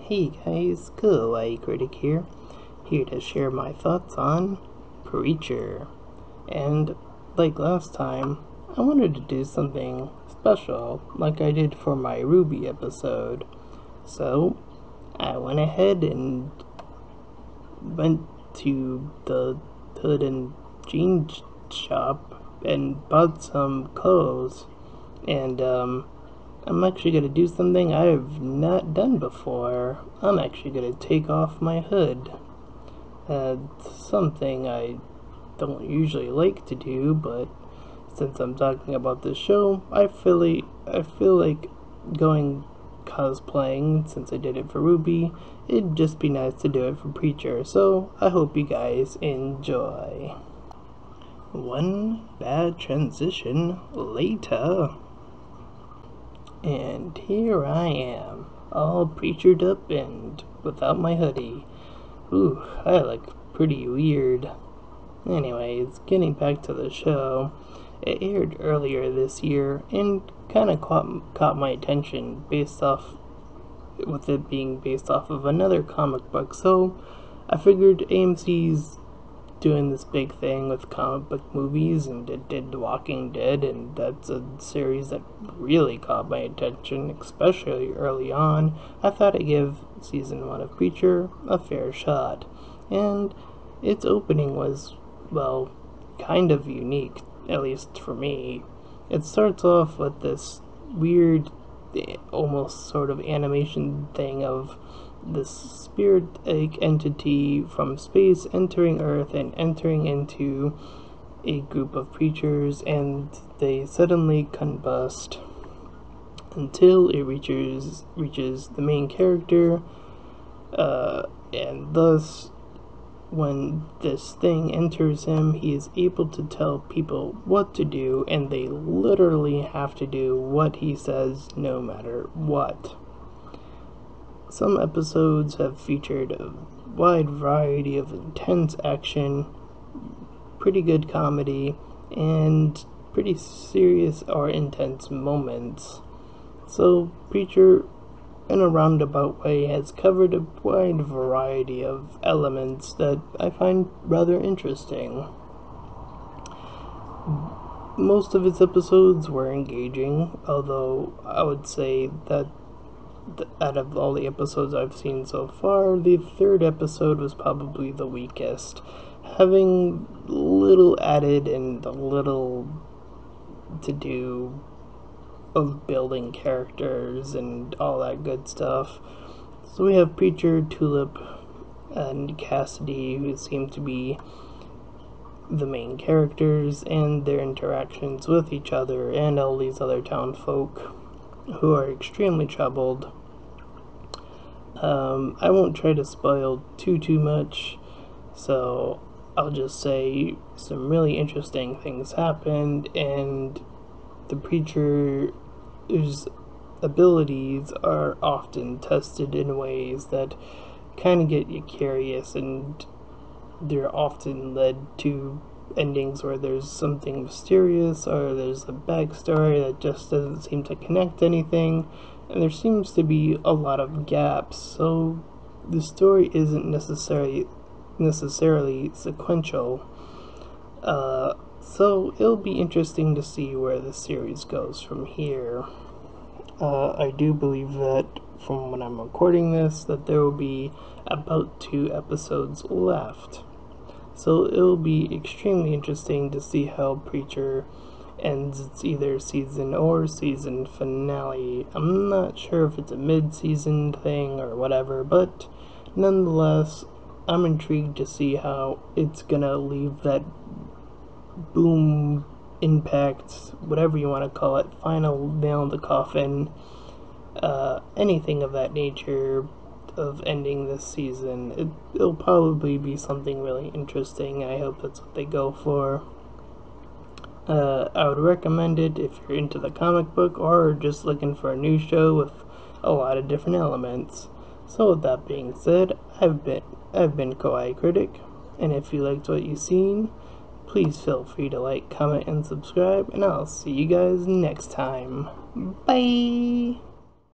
Hey guys, Kawaii Critic here to share my thoughts on Preacher. And like last time, I wanted to do something special like I did for my Ruby episode. So, I went ahead and went to the hood and jean shop and bought some clothes. And, I'm actually going to do something I've not done before. I'm actually going to take off my hood. Something I don't usually like to do, but since I'm talking about this show, I feel like going cosplaying. Since I did it for Ruby, it'd just be nice to do it for Preacher, so I hope you guys enjoy. One bad transition later. And here I am, all preachered up and without my hoodie. Ooh, I look pretty weird. Anyways, getting back to the show, it aired earlier this year and kinda caught my attention with it being based off of another comic book, so I figured AMC's doing this big thing with comic book movies, and it did The Walking Dead, and that's a series that really caught my attention, especially early on. I thought I'd give season 1 of Preacher a fair shot, and its opening was, well, kind of unique, at least for me. It starts off with this weird, almost sort of animation thing of this spirit-like entity from space entering Earth and entering into a group of preachers, and they suddenly combust until it reaches the main character, and thus when this thing enters him, he is able to tell people what to do, and they literally have to do what he says no matter what. Some episodes have featured a wide variety of intense action, pretty good comedy, and pretty serious or intense moments. So, Preacher, in a roundabout way, has covered a wide variety of elements that I find rather interesting. Most of its episodes were engaging, although I would say that out of all the episodes I've seen so far, the third episode was probably the weakest, having little added and a little to do of building characters and all that good stuff. So we have Preacher, Tulip, and Cassidy, who seem to be the main characters, and their interactions with each other and all these other townfolk who are extremely troubled. I won't try to spoil too much, so I'll just say some really interesting things happened, and the Preacher's abilities are often tested in ways that kind of get you curious, and they're often led to endings where there's something mysterious or there's a backstory that just doesn't seem to connect anything, and there seems to be a lot of gaps, so the story isn't necessarily sequential. So it'll be interesting to see where the series goes from here. I do believe that from when I'm recording this that there will be about 2 episodes left. So it'll be extremely interesting to see how Preacher ends its either season or season finale. I'm not sure if it's a mid-season thing or whatever, but nonetheless, I'm intrigued to see how it's gonna leave that boom, impact, whatever you want to call it, final nail in the coffin, anything of that nature of ending this season. It'll probably be something really interesting. I hope that's what they go for. I would recommend it if you're into the comic book or just looking for a new show with a lot of different elements. So with that being said, I've been Kawaii Critic, and if you liked what you've seen, please feel free to like, comment, and subscribe, and I'll see you guys next time. Bye!